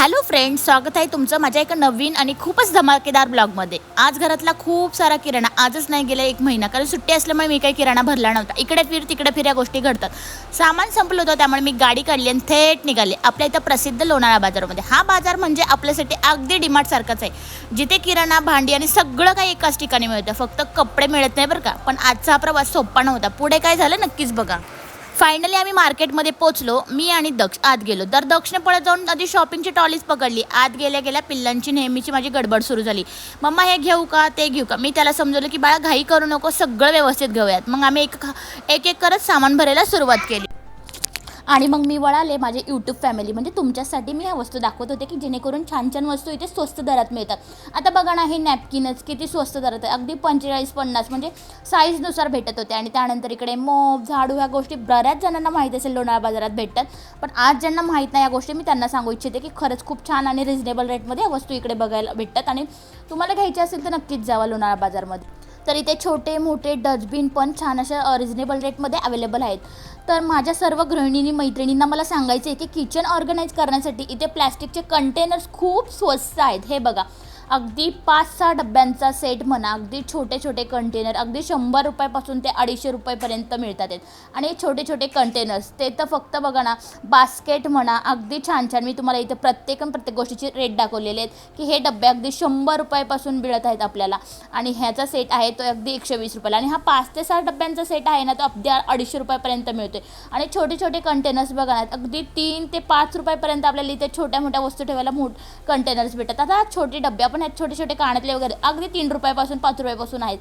Hello friends, स्वागत आहे तुमचं माझ्या एका नवीन आणि खूपच धमाकेदार ब्लॉगमध्ये। आज घरातला खूप सारा किराणा आजच नाही गेला एक महिना, कारण सुट्टी असल्यामुळे मी काही किराणा भरला नव्हता। इकडे फिर तिकडे फिर या गोष्टी घडतात। सामान संपलं होतं, त्यामुळे मी गाडी काढली आणि थेट निघाले आपल्या इथं प्रसिद्ध लोणाळा बाजारामध्ये। हा बाजार म्हणजे आपल्यासाठी अगदी डीमार्ट सारखाच आहे, जिथे किराणा, भांडी आणि सगळं काही एकाच ठिकाणी मिळतं। फक्त कपडे मिळत नाही बरं का। पण आजचा हा प्रवास सोपा नव्हता, पुढे काय झालं नक्कीच बघा। फायनली आम्ही मार्केटमध्ये पोहोचलो। मी आणि दक्ष आत गेलो, तर दक्षने पळत जाऊन आधी शॉपिंगची ट्रॉलीज पकडली। आत गेल्या गेल्या पिल्लांची नेहमीची माझी गडबड सुरू झाली। मम्मा हे घेऊ का ते घेऊ का? मी त्याला समजवलं की बाळा घाई करू नको, सगळं व्यवस्थित घेऊयात। मग आम्ही एक एक करत सामान भरायला सुरुवात केली। आणि मग मी वळाले माझे यूट्यूब फॅमिली, म्हणजे तुमच्यासाठी मी ह्या वस्तू दाखवत होते की जेणेकरून छान छान वस्तू इथे स्वस्त दरात मिळतात। आता बघा ना, हे नॅपकिनच किती स्वस्त दरात आहे, अगदी 45-50 म्हणजे साईजनुसार भेटत होते। आणि त्यानंतर इकडे मोप, झाडू, ह्या गोष्टी बऱ्याच जणांना माहीत असेल लोणाळा बाजारात भेटतात, पण आज ज्यांना माहीत नाही या गोष्टी मी त्यांना सांगू इच्छिते की खरंच खूप छान आणि रिजनेबल रेटमध्ये या वस्तू इकडे बघायला भेटतात। आणि तुम्हाला घ्यायच्या असेल तर नक्कीच जावा लोणाळा बाजारमध्ये। तर इथे छोटे मोठे डस्टबिन पण छान अशा रिजनेबल रेटमध्ये अवेलेबल आहेत। तर माझ्या सर्व गृहिणींनी मैत्रिणींना मला सांगायचं आहे की किचन ऑर्गनाईज करण्यासाठी इथे प्लॅस्टिकचे कंटेनर्स खूप स्वस्त आहेत। हे बघा, अगदी 5-6 डब्यांचा सेट म्हणा, अगदी छोटे छोटे कंटेनर अगदी 100 रुपयापासून ते 250 रुपयापर्यंत मिळतात आहेत। आणि हे छोटे छोटे कंटेनर्स ते तर फक्त बघा ना, बास्केट म्हणा, अगदी छान छान। मी तुम्हाला इथे प्रत्येक प्रत्येक गोष्टीचे रेट दाखवलेले आहेत की हे डबे अगदी 100 रुपयापासून मिळत आहेत आपल्याला। आणि ह्याचा सेट आहे तो अगदी 120 रुपयाला। आणि हा 5 ते 6 डब्यांचा सेट आहे ना, तो अगदी 250 रुपयापर्यंत मिळतो आहे। आणि छोटे छोटे कंटेनर्स बघा ना, अगदी 3 ते 5 रुपयापर्यंत आपल्याला इथे छोट्या मोठ्या वस्तू ठेवायला कंटेनर्स भेटतात। आता छोटे डबे आपण ह्यात छोटे छोटे कानातले वगैरे अगदी 3 रुपयापासून 5 रुपयापासून आहेत।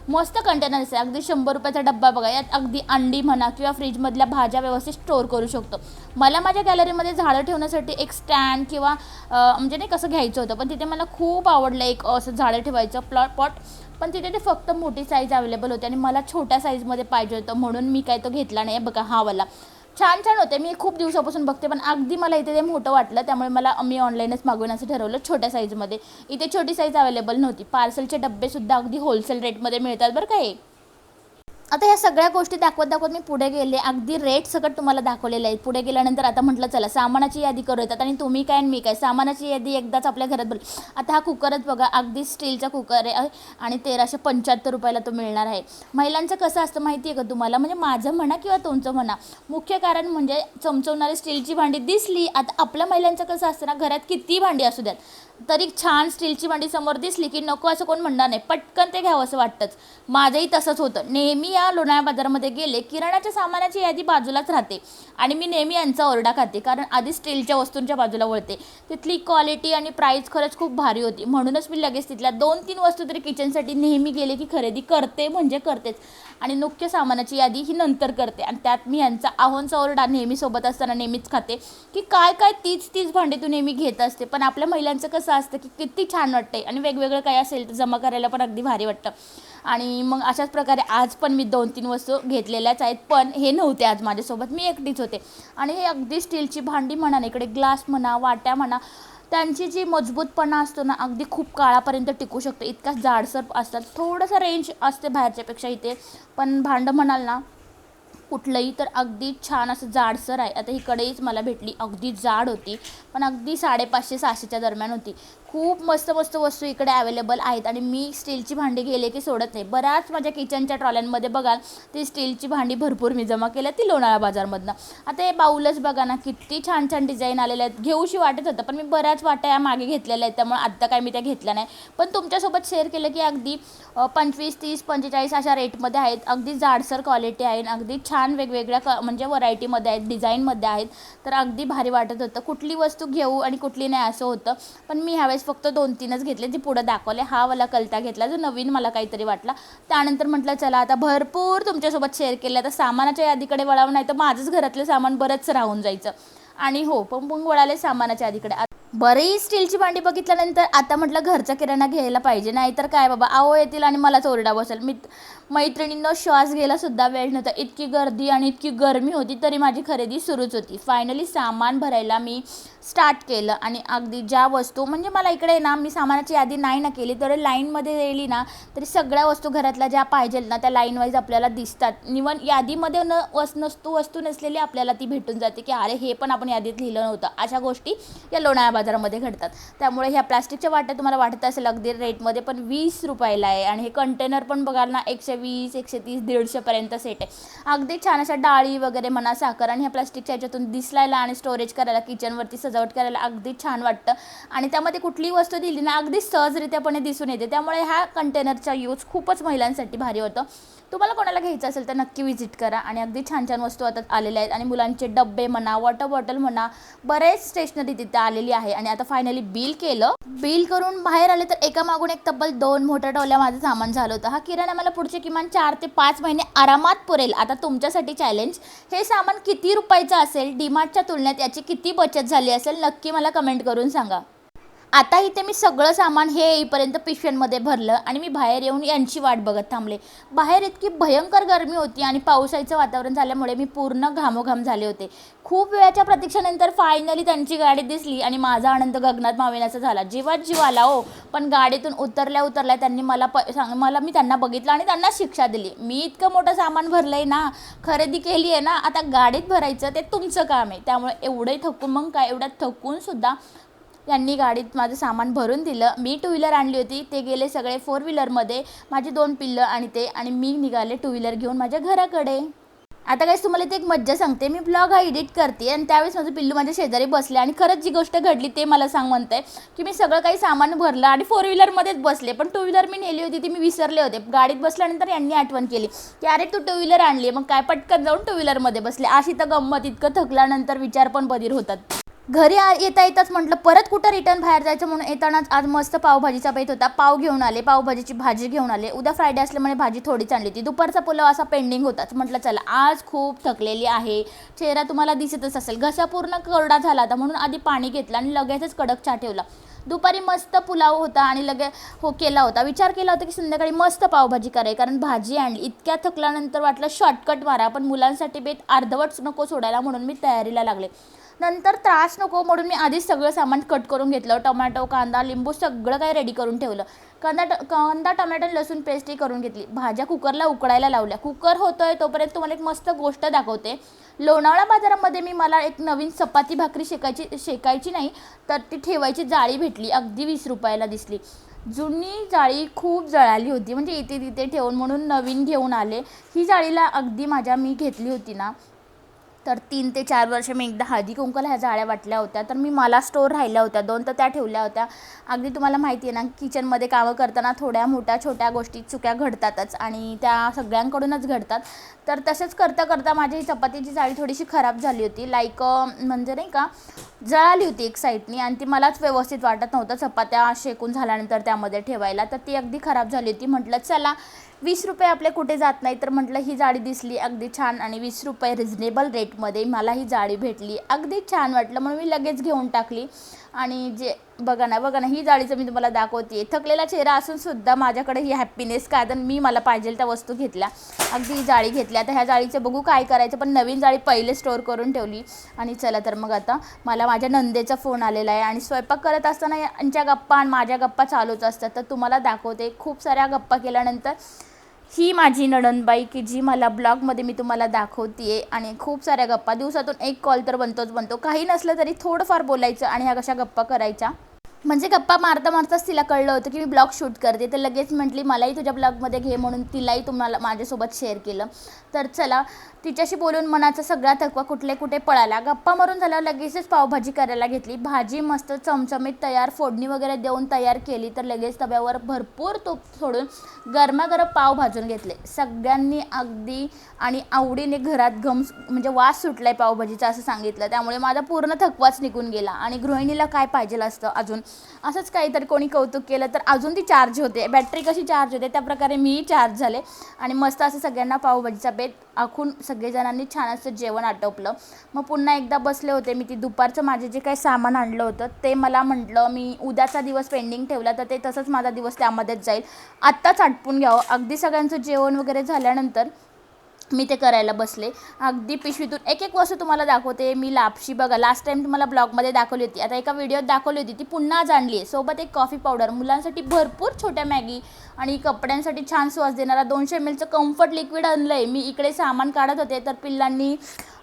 मस्त कंटेनर्स आहे, अगदी 100 रुपयाचा डब्बा बघा। यात अगदी अंडी म्हणा किंवा फ्रीजमधल्या भाज्या व्यवस्थित स्टोअर करू शकतो। मला माझ्या गॅलरीमध्ये झाडं ठेवण्यासाठी एक स्टँड किंवा म्हणजे नाही कसं घ्यायचं होतं, पण तिथे मला खूप आवडलं एक असं झाडं ठेवायचं पॉट, पण तिथे ते फक्त मोठी साईज अवेलेबल होती आणि मला छोट्या साईजमध्ये पाहिजे होतं, म्हणून मी काय तो घेतला नाही। बघा हा वाला छान छान होते, मी खूप दिवसापासून बघते, पण अगदी मला इथे ते मोठं वाटलं, त्यामुळे मी ऑनलाईनच मागवण्याचं ठरवलं छोट्या साईजमध्ये। इथे छोटी साईज अवेलेबल नव्हती। पार्सलचे डब्बेसुद्धा अगदी होलसेल रेटमध्ये मिळतात बरं का हे। आता ह्या सगळ्या गोष्टी दाखवत मी पुढे गेले, अगदी रेट सगळं तुम्हाला दाखवलेलं आहे। पुढे गेल्यानंतर आता म्हटलं चला सामानाची यादी करू येतात, आणि तुम्ही काय आणि मी काय, सामानाची यादी एकदाच आपल्या घरात बोल। आता हा कुकरच बघा, अगदी स्टीलचा कुकर आहे आणि 1375 रुपयाला तो मिळणार आहे। महिलांचं कसं असतं माहिती आहे का तुम्हाला, म्हणजे माझं म्हणा किंवा तुमचं म्हणा, मुख्य कारण म्हणजे चमचवणारी स्टीलची भांडी दिसली। आता आपल्या महिलांचं कसं असतं ना, घरात किती भांडी असू द्यात तरी छान स्टीलची भांडी समोर दिसली की नको असं कोण म्हणणार नाही, पटकन ते घ्यावं असं वाटतंच। माझंही तसंच होतं। नेहमी या लोणाळा बाजारामध्ये गेले, किराणाच्या सामानाची यादी बाजूलाच राहते आणि मी नेहमी यांचा ओरडा खाते, कारण आधी स्टीलच्या वस्तूंच्या बाजूला वळते। तिथली क्वालिटी आणि प्राईस खरंच खूप भारी होती, म्हणूनच मी लगेच तिथल्या 2-3 वस्तू तरी किचनसाठी नेहमी गेले की खरेदी करते म्हणजे करतेच। आणि मुख्य सामानाची यादी ही नंतर करते, आणि त्यात मी यांचा आव्हानचा ओरडा नेहमी सोबत असताना नेहमीच खाते की काय तीच भांडी तू नेहमी घेत असते। पण आपल्या महिलांचं कसं असतं की किती छान वाटते, आणि वेगवेगळं काय असेल तर जमा करायला पण अगदी भारी वाटतं। आणि मग अशाच प्रकारे आज पण मी 2-3 वस्तू घेतलेल्याच आहेत, पण हे नव्हते आज माझ्यासोबत, मी एकटीच होते। आणि हे अगदी स्टीलची भांडी म्हणा, इकडे ग्लास म्हणा, वाट्या म्हणा, त्यांची जी मजबूतपणा असतो ना, अगदी खूप काळापर्यंत टिकू शकतो, इतका जाडसर असतात। थोडंसं रेंज असते बाहेरच्यापेक्षा इथे, पण भांडं म्हणाल ना कुठलंही तर अगदी छान असं जाडसर आहे। आता ही कढईच मला भेटली, अगदी जाड होती, पण अगदी 550-600च्या दरम्यान होती। खूप मस्त मस्त वस्तू इकडे अवेलेबल आहेत, आणि मी स्टीलची भांडी गेले की सोडत नाही। बऱ्याच माझ्या किचनच्या ट्रॉल्यांमध्ये बघाल ती स्टीलची भांडी भरपूर मी जमा केल्या, ती लोणाळा बाजारमधनं। आता हे बाऊलच बघा ना, किती छान छान डिझाईन आलेले आहेत, घेऊशी वाटत होतं, पण मी बऱ्याच वाट्या मागे घेतलेल्या आहेत, त्यामुळे आत्ता काय मी त्या घेतल्या नाही। पण तुमच्यासोबत शेअर केलं की अगदी 25, 30, 45 अशा रेटमध्ये आहेत, अगदी जाडसर क्वालिटी आहे, अगदी छान वेगवेगळ्या म्हणजे व्हरायटीमध्ये आहेत, डिझाईनमध्ये आहेत, तर अगदी भारी वाटत होतं। कुठली वस्तू घेऊ आणि कुठली नाही असं होतं, पण मी ह्यावेळेस फक्त 2-3च घेतले, जे पुढं दाखवले। हा वाला कलता घेतला जो नवीन मला काहीतरी वाटला। त्यानंतर म्हटलं चला आता भरपूर तुमच्यासोबत शेअर केलं, आता सामानाच्या यादीकडे वळावं, नाही तर माझंच घरातलं सामान बरंच राहून जायचं। आणि हो, पण वळाले सामानाच्या यादीकडे। बरीच स्टीलची भांडी बघितल्यानंतर आता म्हटलं घरचा किराणा घ्यायला पाहिजे, नाही तर काय बाबा आहो येतील आणि मलाच ओरडा बसेल। मैत्रिणींना श्वास घ्यायला सुद्धा वेळ नव्हता, इतकी गर्दी आणि इतकी गरमी होती, तरी माझी खरेदी सुरूच होती। फायनली सामान भरायला मी स्टार्ट केलं, आणि अगदी ज्या वस्तू म्हणजे मला इकडे ना, मी सामानाची यादी नाही ना केली तर लाईनमध्ये गेली ना, तरी सगळ्या वस्तू घरातल्या ज्या पाहिजेल ना त्या लाईन वाईज आपल्याला दिसतात। निवन यादीमध्ये वस्तू नसलेली आपल्याला ती भेटून जाते की अरे हे पण आपण यादीत लिहिलं नव्हतं, अशा गोष्टी या लोणाळा बाजारामध्ये घडतात. त्यामुळे ह्या प्लास्टिकच्या वाट्या तुम्हाला वाटत असेल अगदी रेटमध्ये, पण 20 रुपयाला आहे. आणि हे कंटेनर पण बघाल ना 120, 130, 150पर्यंत सेट आहे. अगदी छान अशा डाळी वगैरे म्हणा, साखर, आणि ह्या प्लास्टिकच्या ह्याच्यातून दिसायला आणि स्टोरेज करायला, किचनवरती सजावट करायला अगदी छान वाटतं. आणि त्यामध्ये कुठलीही वस्तू दिली ना अगदी सहजरित्यापणे दिसून येते. त्यामुळे ह्या कंटेनरचा यूज खूपच महिलांसाठी भारी होतं. तुम्हाला कोणाला घ्यायचं असेल तर नक्की विजिट करा. आणि अगदी छान छान वस्तू आता आलेल्या आहेत. आणि मुलांचे डब्बे म्हणा, वॉटर बॉटल म्हणा, बरेच स्टेशनरी तिथे आलेली आहे. आणि आता फायनली बिल केलं. बिल करून बाहेर आले तर एका मागून एक तब्बल 2 मोठ्या टोल्या माझं सामान झालं होतं. हा किराणा मला पुढचे किमान 4 ते 5 महिने आरामात पुरेल. आता तुमच्यासाठी चॅलेंज, हे सामान किती रुपयाचं असेल, डीमार्टच्या तुलनेत याची किती बचत झाली असेल, नक्की मला कमेंट करून सांगा. आता इथे मी सगळं सामान हे येईपर्यंत पिशव्यांमध्ये भरलं आणि मी बाहेर येऊन यांची वाट बघत थांबले. बाहेर इतकी भयंकर गरमी होती आणि पावसाचं वातावरण झाल्यामुळे मी पूर्ण घामोघाम झाले होते. खूप वेळाच्या प्रतीक्षेनंतर फायनली त्यांची गाडी दिसली आणि माझा आनंद गगनात मावेनासा झाला. जीवात जीव आला हो. पण गाडीतून उतरल्या त्यांनी मला मी त्यांना बघितलं आणि त्यांना शिक्षा दिली. मी इतकं मोठं सामान भरलं आहे ना, खरेदी केली आहे ना, आता गाडीत भरायचं ते तुमचं काम आहे. त्यामुळे एवढे थकून, मग काय, एवढ्यात थकूनसुद्धा यांनी गाडीत माझं सामान भरून दिलं. मी 2 व्हीलर आणली होती, ते गेले सगळे 4 व्हीलरमध्ये, माझी 2 पिल्लं आणि मी निघाले 2 व्हीलर घेऊन माझ्या घराकडे. आता काहीच तुम्हाला ते एक मज्जा सांगते. मी ब्लॉग हा एडिट करते आणि त्यावेळेस माझं पिल्लू माझ्या शेजारी बसले आणि खरंच जी गोष्ट घडली ते मला म्हणते की मी सगळं काही सामान भरलं आणि 4 व्हीलरमध्येच बसले. पण 2 व्हीलर मी नेली होती ती मी विसरले होते. गाडीत बसल्यानंतर यांनी आठवण केली की अरे तू 2 व्हीलर आणली, मग काय पटकन जाऊन 2 व्हीलरमध्ये बसले. अशी तर गंमत. इतकं थकल्यानंतर विचार पण बधीर होतात. घरी येताच म्हटलं परत कुठं रिटर्न बाहेर जायचं, म्हणून येतानाच आज मस्त पावभाजीचा बेत होता. पाव घेऊन आले, पावभाजीची भाजी घेऊन आले. उद्या फ्रायडे असल्यामुळे भाजी थोडीच आणली होती. दुपारचा पुलाव असा पेंडिंग होताच. म्हटलं चला आज खूप थकलेली आहे, चेहरा तुम्हाला दिसतच असेल, घसा पूर्ण कोरडा झाला होता, म्हणून आधी पाणी घेतलं आणि लगेचच कडक चहा ठेवला. दुपारी मस्त पुलाव होता आणि केला होता. विचार केला होता की संध्याकाळी मस्त पावभाजी करायची, कारण भाजी आणली. इतक्या थकल्यानंतर वाटलं शॉर्टकट मारा, पण मुलांसाठी बेत अर्धवट नको सोडायला, म्हणून मी तयारीला लागले. नंतर त्रास नको म्हणून मी आधीच सगळं सामान कट करून घेतलं. टोमॅटो, कांदा, लिंबू सगळं काही रेडी करून ठेवलं. कांदा टोमॅटो लसूण पेस्टही करून घेतली. भाज्या कुकरला उकळायला लावल्या. कुकर होतोय तोपर्यंत तुम्हाला एक मस्त गोष्ट दाखवते. लोणावळा बाजारामध्ये मला एक नवीन चपाती भाकरी शेकायची नाही तर ती ठेवायची जाळी भेटली. अगदी 20 रुपयाला दिसली. जुनी जाळी खूप जळाली होती, म्हणजे इथे तिथे ठेवून, म्हणून नवीन घेऊन आले. ही जाळीला अगदी मी घेतली होती ना, तर 3 ते 4 वर्ष मी एकदा हळदी कुंकूला ह्या जाळ्या वाटल्या होत्या. तर मला स्टोर राहिल्या होत्या 2, तर त्या ठेवल्या होत्या. अगदी तुम्हाला माहिती आहे ना, किचनमध्ये कामं करताना थोड्या मोठ्या छोट्या गोष्टी चुक्या घडतातच आणि त्या सगळ्यांकडूनच घडतात. तर तसंच करता माझी ही चपातीची जाळी थोडीशी खराब झाली होती. म्हणजे नाही का, जळाली होती एक साईडनी आणि ती मलाच व्यवस्थित वाटत नव्हतं चपात्या शेकून झाल्यानंतर त्यामध्ये ठेवायला. तर ती अगदी खराब झाली होती. म्हटलं चला 20 रुपये आपले कुठे जात नाही, तर म्हटलं ही जाळी दिसली अगदी छान आणि 20 रुपये रिजनेबल रेटमध्ये मला ही जाळी भेटली. अगदी छान वाटलं म्हणून मी लगेच घेऊन टाकली. आणि बघा ना ही जाळीचं मी तुम्हाला दाखवते. थकलेला चेहरा असूनसुद्धा माझ्याकडे ही हॅप्पीनेस, कारण मला पाहिजे त्या वस्तू घेतल्या. अगदी ही जाळी घेतली. आता ह्या जाळीचं बघू काय करायचं, पण नवीन जाळी पहिले स्टोअर करून ठेवली. आणि चला तर मग आता मला माझ्या नंदेचा फोन आलेला आहे आणि स्वयंपाक करत असताना यांच्या गप्पा आणि माझ्या गप्पा चालूच असतात. तर तुम्हाला दाखवते. खूप साऱ्या गप्पा केल्यानंतर ही माझी नणंदबाई की जी मला ब्लॉगमध्ये मी तुम्हाला दाखवते आणि खूप साऱ्या गप्पा. दिवसातून 1 कॉल तर बनतो. काही नसलं तरी थोडंफार बोलायचं आणि ह्या कशा गप्पा करायच्या. म्हणजे गप्पा मारताच तिला कळलं होतं की मी ब्लॉग शूट करते. तर लगेच म्हटली मलाही तुझ्या ब्लॉगमध्ये घे, म्हणून तिलाही तुम्हाला माझ्यासोबत शेअर केलं. तर चला तिच्याशी बोलून मनाचा सगळा थकवा कुठे पळाला. गप्पा मारून झाल्यावर लगेचच पावभाजी करायला घेतली. भाजी मस्त चमचमीत तयार, फोडणी वगैरे देऊन तयार केली. तर लगेच तव्यावर भरपूर तूप सोडून गरमागरम पाव भाजून घेतले. सगळ्यांनी अगदी आणि आवडीने घरात म्हणजे वास सुटलाय पावभाजीचा असं सांगितलं. त्यामुळे माझा पूर्ण थकवाच निघून गेला. आणि गृहिणीला काय पाहिजे असतं अजून असंच काहीतरी कोणी कौतुक केलं तर अजून ती चार्ज होते. बॅटरी कशी चार्ज होते त्याप्रकारे मीही चार्ज झाले. आणि मस्त असं सगळ्यांना पावभाजीचा बेत आखून सगळेजणांनी छान असं जेवण आटोपलं. मग पुन्हा एकदा बसले होते मी. दुपारचं माझे जे काही सामान आणलं होतं ते मला म्हटलं मी उद्याचा दिवस पेंडिंग ठेवला, तर ते तसंच माझा दिवस त्यामध्येच जाईल. आत्ताच आटपून घ्यावं. अगदी सगळ्यांचं जेवण वगैरे झाल्यानंतर मी ते करायला बसले. अगदी पिशवीतून एक एक वस्तू तुम्हाला दाखवते. मी लापशी बघा लास्ट टाईम तुम्हाला ब्लॉगमध्ये दाखवली होती, आता एका व्हिडिओत दाखवली होती, ती पुन्हा आज आणली आहे. सोबत एक कॉफी पावडर, मुलांसाठी भरपूर छोट्या मॅगी आणि कपड्यांसाठी छान सुवास देणारा 200 ml चं कम्फर्ट लिक्विड आणलं आहे. मी इकडे सामान काढत होते तर पिल्लांनी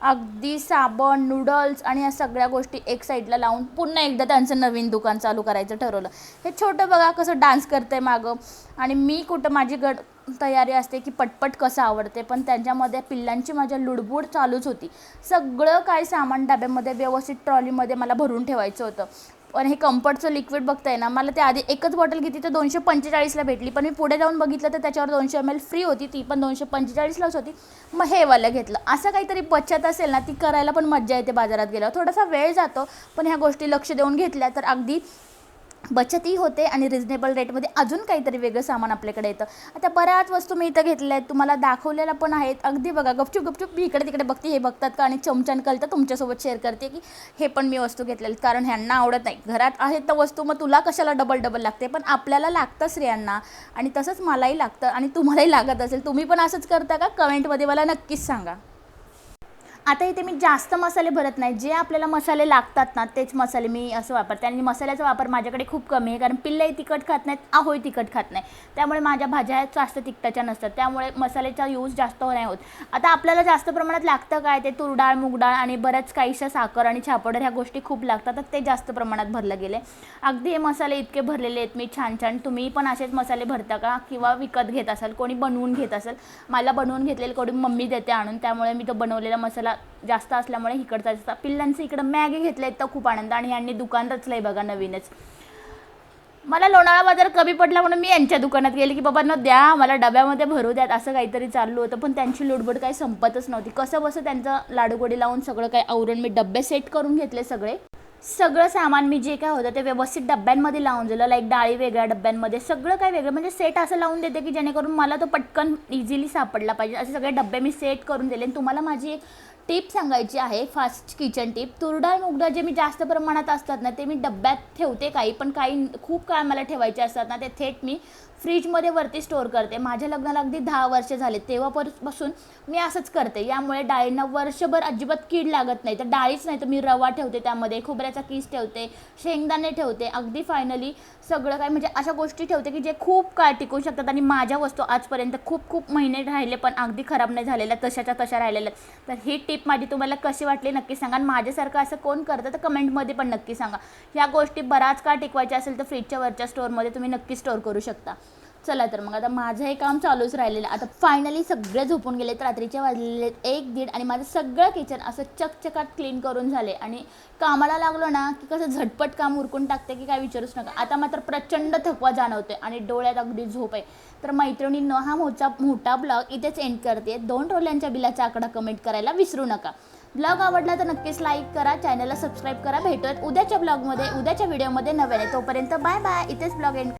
अगदी साबण, नूडल्स आणि या सगळ्या गोष्टी एक साईडला लावून पुन्हा एकदा त्यांचं नवीन दुकान चालू करायचं ठरवलं. हे छोटं बघा कसं डान्स करतंय मागं, आणि मी कुठं माझी तयारी असते की पटपट कसं आवडते, पण त्यांच्यामध्ये पिल्लांची माझ्या लुडबुड चालूच होती. सगळं काय सामान डब्यामध्ये व्यवस्थित ट्रॉलीमध्ये मला भरून ठेवायचं होतं. पण हे कम्फर्टचं लिक्विड बघताय ना, मला ते आधी एकच बॉटल घेतली तर 245ला भेटली, पण मी पुढे जाऊन बघितलं तर त्याच्यावर 200 ml फ्री होती, ती पण 245लाच होती. मग हे वालं घेतलं. असं काहीतरी बचत असेल ना, ती करायला पण मज्जा येते. बाजारात गेल्यावर थोडासा वेळ जातो, पण ह्या गोष्टी लक्ष देऊन घेतल्या तर अगदी बचतही होते आणि रिजनेबल रेटमध्ये अजून काहीतरी वेगळं सामान आपल्याकडे येतं. आता बऱ्याच वस्तू मी इथं घेतल्या आहेत, तुम्हाला दाखवलेल्या पण आहेत. अगदी बघा गपचूप मी इकडे तिकडे बघते, हे बघतात का, आणि चमच्यान कळतं तुमच्यासोबत शेअर करते की हे पण मी वस्तू घेतलेल्या, कारण ह्यांना आवडत नाही. घरात आहेत तर वस्तू, मग तुला कशाला डबल लागते, पण आपल्याला लागतं स्त्रियांना, आणि तसंच मलाही लागतं आणि तुम्हालाही लागत असेल. तुम्ही पण असंच करता का? कमेंटमध्ये मला नक्कीच सांगा. आता इथे मी जास्त मसाले भरत नाही, जे आपल्याला मसाले लागतात ना तेच मसाले मी असं वापरते. आणि मसाल्याचा वापर माझ्याकडे खूप कमी आहे, कारण पिल्लंही तिखट खात नाहीत, आहोही तिखट खात नाही, त्यामुळे माझ्या भाज्या जास्त तिखटाच्या नसतात, त्यामुळे मसाल्याचा यूज जास्त नाही होत. आता आपल्याला जास्त प्रमाणात लागतं काय, ते तूर डाळ, मूग डाळ आणि बऱ्याच काहीशा साखर आणि छापडर ह्या गोष्टी खूप लागतात, तर ते जास्त प्रमाणात भरलं गेले. अगदी हे मसाले इतके भरलेले आहेत मी छान. तुम्ही पण असेच मसाले भरता का, किंवा विकत घेत असाल, कोणी बनवून घेत असेल? मला बनवून घेतलेले कोणी मम्मी देते आणून, त्यामुळे मी तो बनवलेला मसाला जास्त असल्यामुळे इकडचा जास्त. पिल्लांचं इकडं मॅगी घेतलं तर खूप आनंद, आणि यांनी दुकान रचलंय बघा नवीनच. मला लोणावळा बाजार कमी पडला म्हणून मी यांच्या दुकानात गेले की बाबा द्या मला डब्यामध्ये भरू द्यात, असं काहीतरी चाललं होतं. पण त्यांची लुडबुड काही संपतच नव्हती. कसं बसं त्यांचं लाडूगोडी लावून सगळं काही आवरून मी डब्बे सेट करून घेतले. सगळं सामान मी जे काय होतं ते व्यवस्थित डब्यांमध्ये लावून दिलं. लाईक डाळी वेगळ्या डब्यांमध्ये, सगळं काय वेगळं, म्हणजे सेट असं लावून देते की जेणेकरून मला तो पटकन इझिली सापडला पाहिजे. असे सगळे डब्बे मी सेट करून दिले. तुम्हाला माझी एक टिप सांगायची आहे, फास्ट किचन टिप. तुरडाळ मुगडाळ जे मी जास्त प्रमाणात असतात ना ते मी डब्यात ठेवते, पण काही खूप काळ मला ठेवायचे असतात ना ते थेट मी फ्रीजमध्ये वरती स्टोअर करते. माझ्या लग्नाला अगदी 10 वर्ष झाले, तेव्हापासून मी असंच करते. यामुळे डाळींना वर्षभर अजिबात कीड लागत नाही. तर डाळीच नाही तर मी रवा ठेवते, त्यामध्ये खोबऱ्याचा किस ठेवते, शेंगदाणे ठेवते. अगदी फायनली सगळं काय म्हणजे अशा गोष्टी ठेवते की जे खूप काळ टिकू शकतात. आणि माझ्या वस्तू आजपर्यंत खूप महिने राहिले पण अगदी खराब नाही झालेल्या, तशाच्या तशा राहिलेल्या. तर ही टिप माझी तुम्हाला कशी वाटली नक्की सांगा. आणि माझ्यासारखं असं कोण करतं तर कमेंटमध्ये पण नक्की सांगा. ह्या गोष्टी बराच काळ टिकवायच्या असेल तर फ्रीजच्या वरच्या स्टोअरमध्ये तुम्ही नक्की स्टोअर करू शकता. चला तर मग आता माझं हे काम चालूच राहिलेलं. आता फायनली सगळे झोपून गेलेत, रात्रीचे वाजलेले 1-1:30, आणि माझं सगळं किचन असं चकचकाट क्लीन करून झाले. आणि कामाला लागलो ना की कसं झटपट काम उरकून टाकते की काय विचारूच नका. आता मात्र प्रचंड थकवा जाणवतोय आणि डोळ्यात अगदी झोप आहे. तर मैत्रिणींनो, हा मोठा ब्लॉग इथेच एंड करते. 2 टोल्यांच्या बिलाचा आकडा कमेंट करायला विसरू नका. ब्लॉग आवडला तर नक्कीच लाईक करा, चॅनलला सबस्क्राईब करा. भेटूयात उद्याच्या ब्लॉगमध्ये, उद्याच्या व्हिडिओमध्ये नव्याने. तोपर्यंत बाय बाय. इथेच ब्लॉग एंड